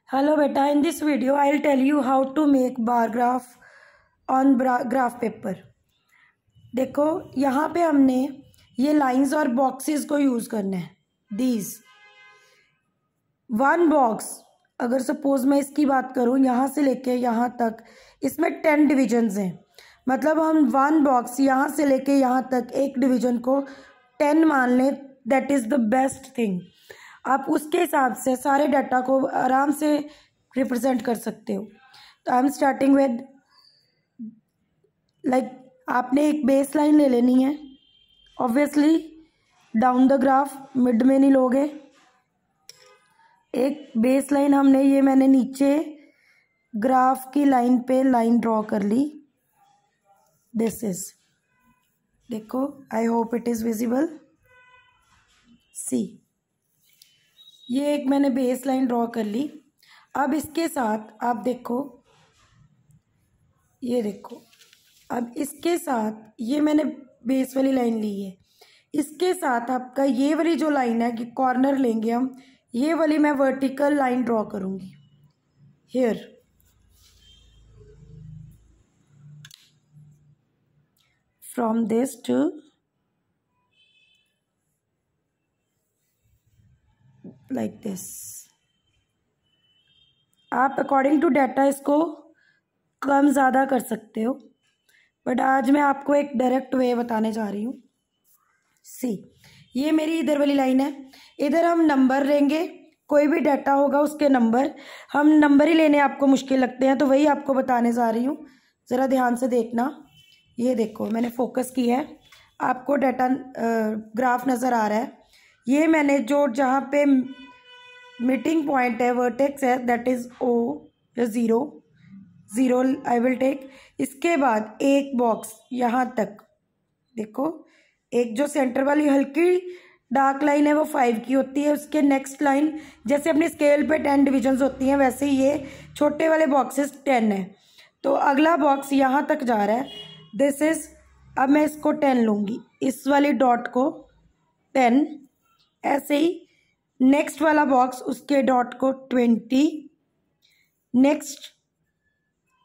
Hello beta, in this video I'll tell you how to make bar graph on graph paper। देखो यहाँ पे हमने ये lines और बॉक्सेस को यूज़ करना है। दीज वन बॉक्स, अगर सपोज मैं इसकी बात करूँ यहाँ से लेके यहाँ तक, इसमें 10 डिविजन्स हैं। मतलब हम वन बॉक्स यहाँ से लेके यहाँ तक एक डिवीजन को 10 मान लें, that is the best thing. आप उसके हिसाब से सारे डाटा को आराम से रिप्रेजेंट कर सकते हो। तो आई एम स्टार्टिंग विद आपने एक बेस लाइन ले लेनी है। Obviously down the graph mid में नहीं लोगे। एक बेस लाइन हमने ये मैंने नीचे ग्राफ की लाइन पे लाइन ड्रॉ कर ली। दिस इज, देखो I hope it is visible. See, ये एक मैंने बेस लाइन ड्रॉ कर ली। अब इसके साथ आप देखो, ये देखो, अब इसके साथ ये मैंने बेस वाली लाइन ली है। इसके साथ आपका ये वाली जो लाइन है कि कॉर्नर लेंगे हम, ये वाली मैं वर्टिकल लाइन ड्रॉ करूँगी here. From this to like this. आप अकॉर्डिंग टू डाटा इसको कम ज़्यादा कर सकते हो, बट आज मैं आपको एक डायरेक्ट वे बताने जा रही हूँ। सी, ये मेरी इधर वाली लाइन है। इधर हम नंबर लेंगे, कोई भी डाटा होगा उसके नंबर। हम नंबर ही लेने आपको मुश्किल लगते हैं, तो वही आपको बताने जा रही हूँ। ज़रा ध्यान से देखना। ये देखो मैंने फोकस किया है, आपको डाटा ग्राफ नज़र आ रहा है। ये मैंने जो जहाँ पे मीटिंग पॉइंट है, वर्टेक्स है, दैट इज़ ओ या ज़ीरो आई विल टेक। इसके बाद एक बॉक्स यहाँ तक, देखो एक जो सेंटर वाली हल्की डार्क लाइन है वो 5 की होती है। उसके नेक्स्ट लाइन, जैसे अपनी स्केल पे 10 डिविजन्स होती हैं, वैसे ही ये छोटे वाले बॉक्सेस 10 है। तो अगला बॉक्स यहाँ तक जा रहा है, दिस इज़। अब मैं इसको 10 लूँगी, इस वाली डॉट को 10, ऐसे ही नेक्स्ट वाला बॉक्स उसके डॉट को 20, नेक्स्ट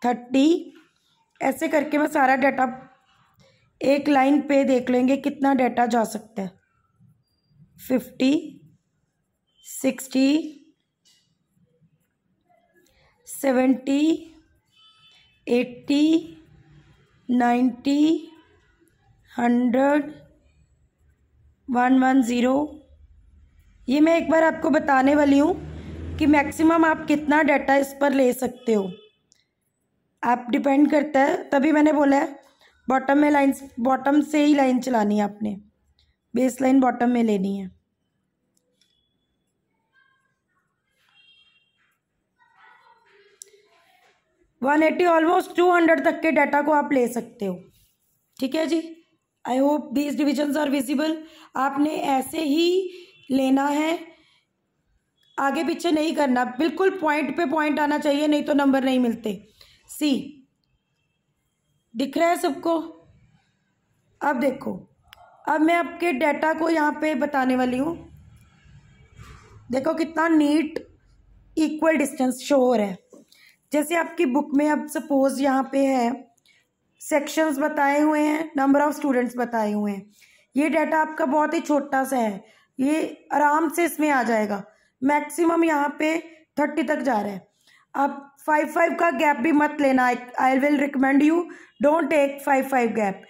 30, ऐसे करके मैं सारा डाटा एक लाइन पे देख लेंगे कितना डाटा जा सकता है। 50, 60, 70, 80, 90, 100, 110। ये मैं एक बार आपको बताने वाली हूँ कि मैक्सिमम आप कितना डाटा इस पर ले सकते हो। आप डिपेंड करता है, तभी मैंने बोला है बॉटम में लाइन, बॉटम से ही लाइन चलानी है आपने, बेस लाइन बॉटम में लेनी है। ऑलमोस्ट 200 तक के डाटा को आप ले सकते हो। ठीक है जी, I hope these divisions are visible. आपने ऐसे ही लेना है, आगे पीछे नहीं करना, बिल्कुल पॉइंट पे पॉइंट आना चाहिए, नहीं तो नंबर नहीं मिलते। सी, दिख रहा है सबको? अब देखो, अब मैं आपके डाटा को यहाँ पे बताने वाली हूँ। देखो कितना नीट इक्वल डिस्टेंस शो हो रहा है। जैसे आपकी बुक में अब सपोज यहाँ पे है, सेक्शंस बताए हुए हैं, नंबर ऑफ स्टूडेंट्स बताए हुए हैं। ये डाटा आपका बहुत ही छोटा सा है, ये आराम से इसमें आ जाएगा। मैक्सिमम यहाँ पे 30 तक जा रहा है। अब 5 का गैप भी मत लेना। I will recommend you, don't take 5 gap.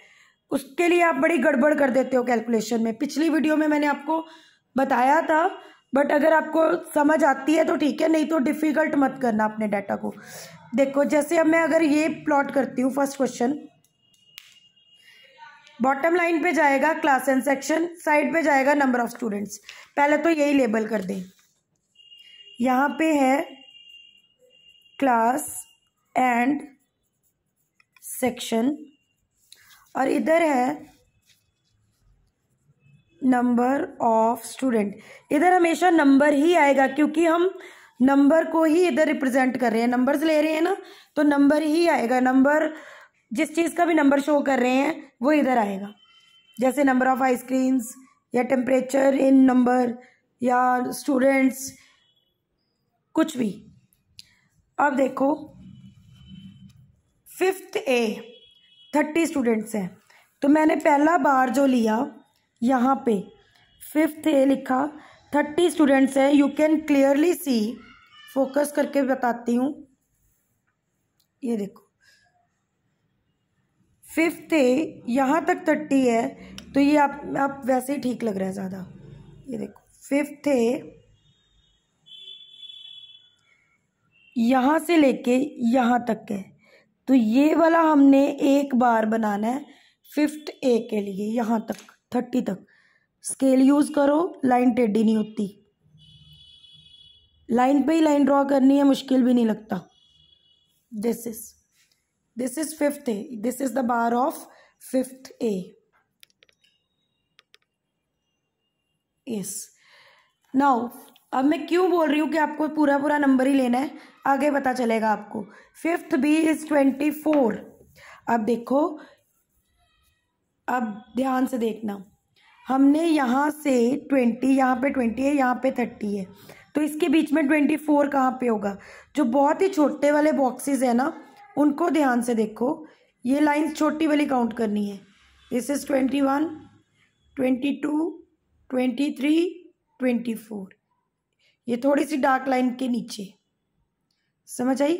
उसके लिए आप बड़ी गड़बड़ कर देते हो कैलकुलेशन में। पिछली वीडियो में मैंने आपको बताया था, बट अगर आपको समझ आती है तो ठीक है, नहीं तो डिफ़िकल्ट मत करना अपने डाटा को। देखो जैसे अब मैं अगर ये प्लॉट करती हूँ, फर्स्ट क्वेश्चन, बॉटम लाइन पे जाएगा क्लास एंड सेक्शन, साइड पे जाएगा नंबर ऑफ स्टूडेंट्स। पहले तो यही लेबल कर दें। यहाँ पे है क्लास एंड सेक्शन और इधर है नंबर ऑफ स्टूडेंट। इधर हमेशा नंबर ही आएगा, क्योंकि हम नंबर को ही इधर रिप्रेजेंट कर रहे हैं, नंबर्स ले रहे हैं ना, तो नंबर ही आएगा। नंबर, जिस चीज़ का भी नंबर शो कर रहे हैं वो इधर आएगा। जैसे नंबर ऑफ आइसक्रीम्स या टेम्परेचर इन नंबर या स्टूडेंट्स, कुछ भी। अब देखो 5th A 30 स्टूडेंट्स हैं, तो मैंने पहला बार जो लिया यहाँ पे 5th A लिखा, 30 स्टूडेंट्स हैं। You can clearly see, focus करके बताती हूँ, ये देखो 5th A यहाँ तक 30 है, तो ये आप वैसे ही ठीक लग रहा है ज़्यादा। ये देखो 5th A यहाँ से लेके यहाँ तक है, तो ये वाला हमने एक बार बनाना है 5th A के लिए, यहाँ तक 30 तक। स्केल यूज़ करो, लाइन टेढ़ी नहीं होती, लाइन पे ही लाइन ड्रॉ करनी है, मुश्किल भी नहीं लगता। This is 5th A, this is the bar of 5th A। Yes, now अब मैं क्यों बोल रही हूँ कि आपको पूरा पूरा नंबर ही लेना है, आगे पता चलेगा आपको। 5th B is 24। अब देखो, अब ध्यान से देखना, हमने यहाँ से 20, यहाँ पे 20 है, यहाँ पे 30 है, तो इसके बीच में 24 कहाँ पे होगा? जो बहुत ही छोटे वाले बॉक्सेस है ना, उनको ध्यान से देखो, ये लाइन छोटी वाली काउंट करनी है। दिस इज 21, 22, 23, 24, ये थोड़ी सी डार्क लाइन के नीचे, समझ आई?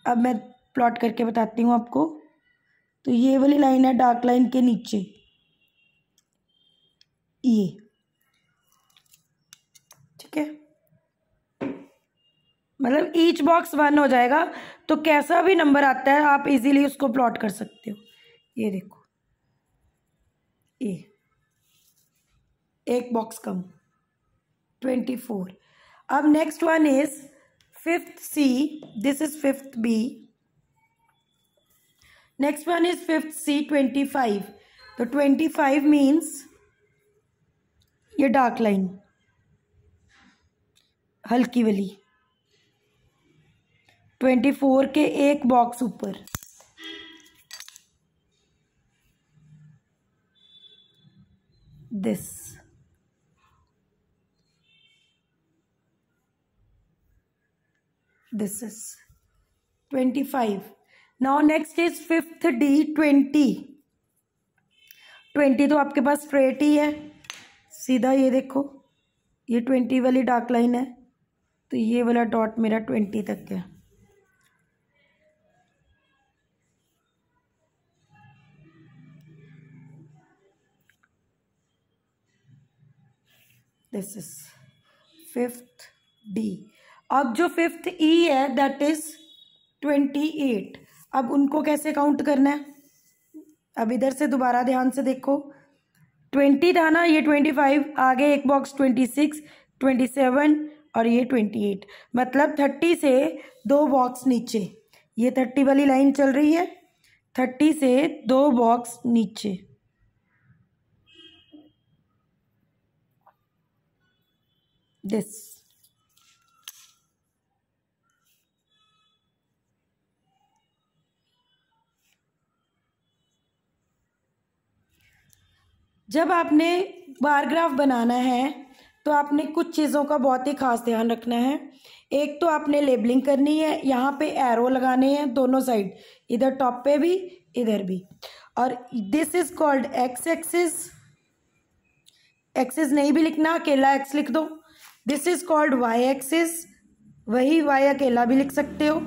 अब मैं प्लॉट करके बताती हूँ आपको, तो ये वाली लाइन है डार्क लाइन के नीचे, ये ठीक है, मतलब ईच बॉक्स 1 हो जाएगा, तो कैसा भी नंबर आता है आप इजीली उसको प्लॉट कर सकते हो। ये देखो, ये एक बॉक्स कम, 24। अब next one is 5th C, this is 5th B। Next one is 5th C 25, तो 25 मीन्स ये डार्क लाइन हल्की वाली, 24 के एक बॉक्स ऊपर, this is 25। Now next is 5th D 20। 20 तो आपके पास स्ट्रेट ही है सीधा, ये देखो ये 20 वाली डार्क लाइन है, तो ये वाला डॉट मेरा 20 तक है। This is 5th D। अब जो 5th E है दैट इज 28। अब उनको कैसे काउंट करना है? अब इधर से दोबारा ध्यान से देखो, 20 था ना, ये 25, आगे एक बॉक्स 26, 27 और ये 28, मतलब 30 से 2 बॉक्स नीचे, ये 30 वाली लाइन चल रही है, 30 से 2 बॉक्स नीचे, दिस। जब आपने बार ग्राफ बनाना है तो आपने कुछ चीज़ों का बहुत ही खास ध्यान रखना है। एक तो आपने लेबलिंग करनी है, यहाँ पे एरो लगाने हैं दोनों साइड, इधर टॉप पे भी इधर भी, और this is called x axis. Axis नहीं भी लिखना, अकेला एक्स लिख दो। This is called y axis, वही वाई अकेला भी लिख सकते हो।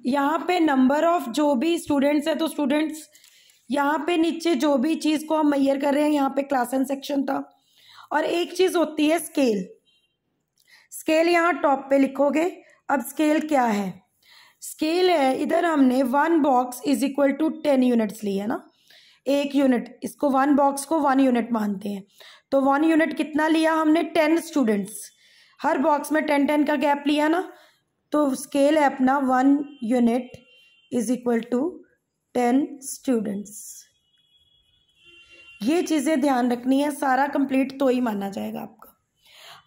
यहाँ पे नंबर ऑफ जो भी स्टूडेंट्स है, तो स्टूडेंट्स यहाँ पे नीचे जो भी चीज़ को हम मेजर कर रहे हैं, यहाँ पे क्लास एंड सेक्शन था। और एक चीज़ होती है स्केल, स्केल यहाँ टॉप पे लिखोगे। अब स्केल क्या है? स्केल है, इधर हमने 1 box is equal to 10 units ली है ना, 1 यूनिट, इसको 1 बॉक्स को 1 यूनिट मानते हैं, तो 1 यूनिट कितना लिया हमने? 10 स्टूडेंट्स, हर बॉक्स में 10-10 का गैप लिया ना, तो स्केल है अपना 1 unit is equal to 10 students. ये चीज़ें ध्यान रखनी है, सारा कंप्लीट तो ही माना जाएगा आपका।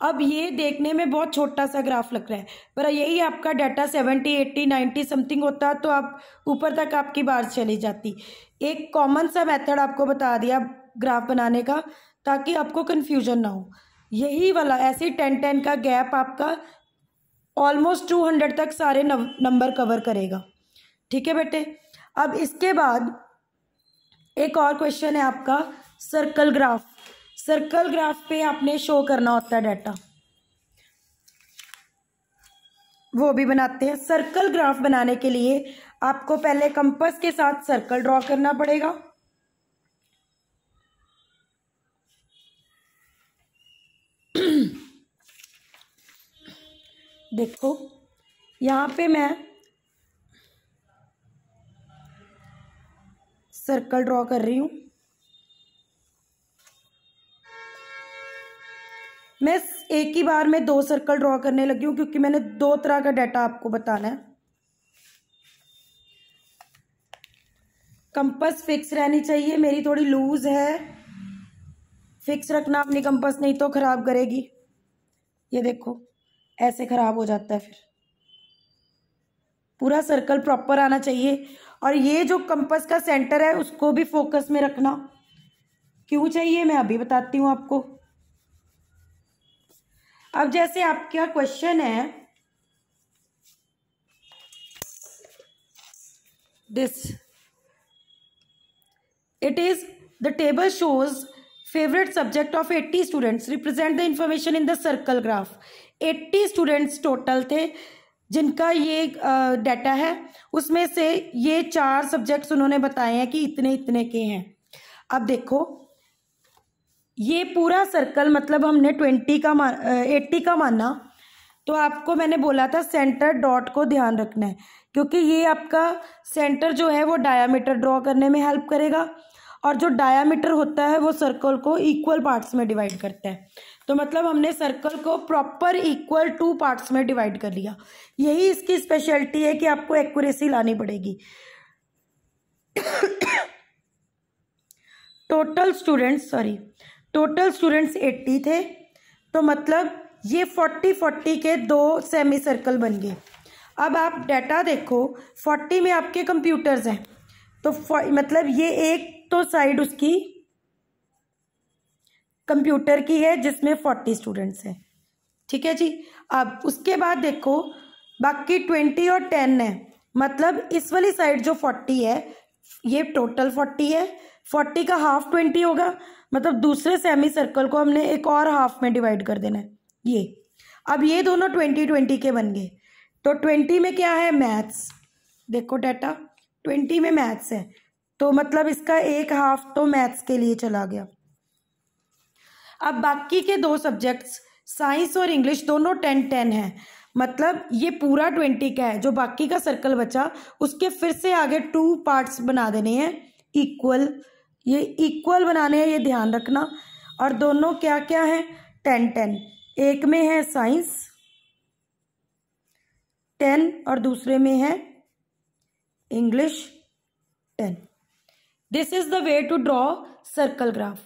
अब ये देखने में बहुत छोटा सा ग्राफ लग रहा है, पर यही आपका डाटा 70, 80, 90 समथिंग होता तो आप ऊपर तक आपकी बार चली जाती। एक कॉमन सा मेथड आपको बता दिया ग्राफ बनाने का, ताकि आपको कन्फ्यूजन ना हो। यही वाला ऐसे 10-10 का गैप आपका ऑलमोस्ट 200 तक सारे नंबर कवर करेगा। ठीक है बेटे। अब इसके बाद एक और क्वेश्चन है आपका सर्कल ग्राफ। सर्कल ग्राफ पे आपने शो करना होता है डाटा, वो भी बनाते हैं। सर्कल ग्राफ बनाने के लिए आपको पहले कंपास के साथ सर्कल ड्रॉ करना पड़ेगा। देखो यहाँ पे मैं सर्कल ड्रॉ कर रही हूँ। मैं एक ही बार में 2 सर्कल ड्रॉ करने लगी हूँ क्योंकि मैंने 2 तरह का डाटा आपको बताना है। कंपास फिक्स रहनी चाहिए, मेरी थोड़ी लूज है, फिक्स रखना अपनी कंपास, नहीं तो खराब करेगी। ये देखो ऐसे खराब हो जाता है, फिर पूरा सर्कल प्रॉपर आना चाहिए। और ये जो कंपास का सेंटर है उसको भी फोकस में रखना। क्यों चाहिए मैं अभी बताती हूँ आपको। अब जैसे आपका क्वेश्चन है this, it is the table shows favourite subject of 80 students, represent the information in the circle graph. 80 students total थे जिनका ये डाटा है, उसमें से ये 4 सब्जेक्ट्स उन्होंने बताए हैं कि इतने इतने के हैं। अब देखो ये पूरा सर्कल मतलब हमने 80 का माना, तो आपको मैंने बोला था सेंटर डॉट को ध्यान रखना है क्योंकि ये आपका सेंटर जो है वो डायामीटर ड्रॉ करने में हेल्प करेगा। और जो डायामीटर होता है वो सर्कल को इक्वल पार्ट्स में डिवाइड करता है। तो मतलब हमने सर्कल को प्रॉपर इक्वल 2 पार्ट्स में डिवाइड कर लिया। यही इसकी स्पेशलिटी है कि आपको एक्यूरेसी लानी पड़ेगी। टोटल स्टूडेंट्स 80 थे, तो मतलब ये 40 के 2 सेमी सर्कल बन गए। अब आप डाटा देखो, 40 में आपके कंप्यूटर्स हैं, तो मतलब ये एक तो साइड उसकी कंप्यूटर की है जिसमें 40 स्टूडेंट्स हैं। ठीक है जी। अब उसके बाद देखो बाकी 20 और 10 है, मतलब इस वाली साइड जो 40 है ये टोटल 40 है, 40 का हाफ 20 होगा, मतलब दूसरे सेमी सर्कल को हमने एक और हाफ में डिवाइड कर देना है ये। अब ये दोनों 20 के बन गए। तो 20 में क्या है, मैथ्स। देखो डाटा 20 में मैथ्स है, तो मतलब इसका एक हाफ तो मैथ्स के लिए चला गया। अब बाकी के 2 सब्जेक्ट्स साइंस और इंग्लिश दोनों 10-10 हैं, मतलब ये पूरा 20 का है। जो बाकी का सर्कल बचा उसके फिर से आगे 2 पार्ट्स बना देने हैं इक्वल, ये इक्वल बनाने हैं, ये ध्यान रखना। और दोनों क्या क्या है, 10-10। एक में है साइंस 10 और दूसरे में है English 10। This is the way to draw circle graph.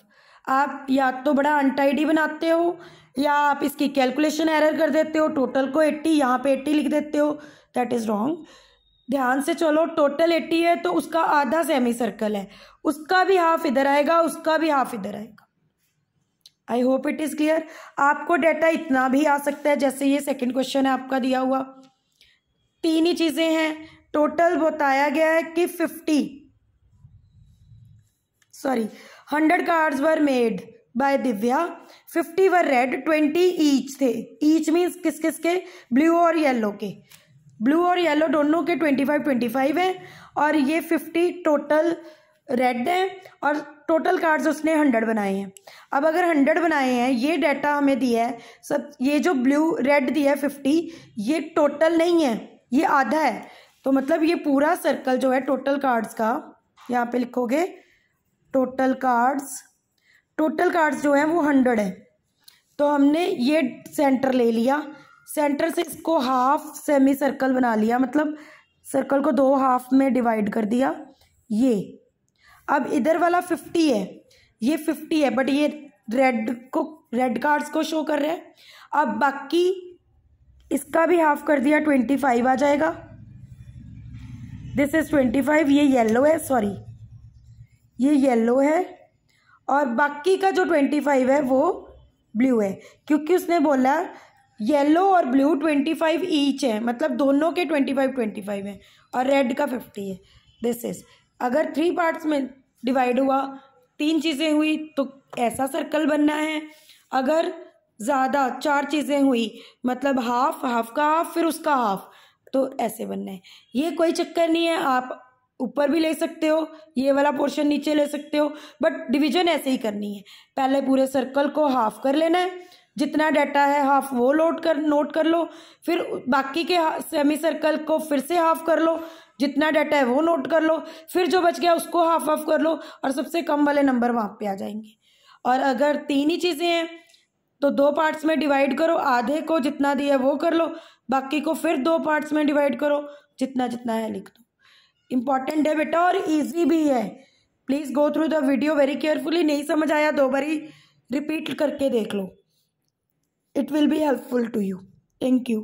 आप या तो बड़ा अनटाइडी बनाते हो या आप इसकी कैलकुलेशन एरर कर देते हो, टोटल को 80 यहाँ पे 80 लिख देते हो, दैट इज रॉन्ग। ध्यान से चलो, टोटल 80 है तो उसका आधा सेमी सर्कल है, उसका भी हाफ इधर आएगा, उसका भी हाफ इधर आएगा। आई होप इट इज क्लियर। आपको डाटा इतना भी आ सकता है, जैसे ये सेकंड क्वेश्चन है आपका दिया हुआ, 3 ही चीजें हैं। टोटल बताया गया है कि 100 cards were made by Divya, 50 were red, 20 each थे। ईच मीन्स किस किस के, ब्लू और येलो के। ब्लू और येलो दोनों के 25 है और ये 50 टोटल रेड है और टोटल कार्ड्स उसने 100 बनाए हैं। अब अगर 100 बनाए हैं, ये डाटा हमें दिया है सब, ये जो ब्लू रेड दिया है 50, ये टोटल नहीं है, ये आधा है। तो मतलब ये पूरा सर्कल जो है टोटल कार्ड्स का, यहाँ पे लिखोगे टोटल कार्ड्स जो है वो 100 है। तो हमने ये सेंटर ले लिया, सेंटर से इसको हाफ सेमी सर्कल बना लिया, मतलब सर्कल को 2 हाफ में डिवाइड कर दिया ये। अब इधर वाला 50 है, ये 50 है बट ये रेड कार्ड्स को शो कर रहा है। अब बाकी इसका भी हाफ कर दिया, 25 आ जाएगा। दिस इज 25, ये येलो है, सॉरी ये येलो है, और बाकी का जो 25 है वो ब्लू है, क्योंकि उसने बोला येलो और ब्लू 25 ईच है, मतलब दोनों के 25 हैं, और रेड का 50 है। दिस इज, अगर 3 पार्ट्स में डिवाइड हुआ, 3 चीज़ें हुई तो ऐसा सर्कल बनना है। अगर ज़्यादा 4 चीज़ें हुई, मतलब हाफ, हाफ का हाफ, फिर उसका हाफ, तो ऐसे बनना है। ये कोई चक्कर नहीं है, आप ऊपर भी ले सकते हो, ये वाला पोर्शन नीचे ले सकते हो, बट डिवीजन ऐसे ही करनी है। पहले पूरे सर्कल को हाफ कर लेना है, जितना डाटा है हाफ वो नोट कर लो, फिर बाकी के सेमी सर्कल को फिर से हाफ कर लो, जितना डाटा है वो नोट कर लो, फिर जो बच गया उसको हाफ हाफ कर लो, और सबसे कम वाले नंबर वहाँ पे आ जाएंगे। और अगर 3 ही चीज़ें हैं तो 2 पार्ट्स में डिवाइड करो, आधे को जितना दिया वो कर लो, बाकी को फिर 2 पार्ट्स में डिवाइड करो, जितना जितना है लिख दो। इम्पॉर्टेंट है बेटा और इजी भी है। Please go through the video very carefully. नहीं समझ आया 2 बारी रिपीट करके देख लो, it will be helpful to you. Thank you.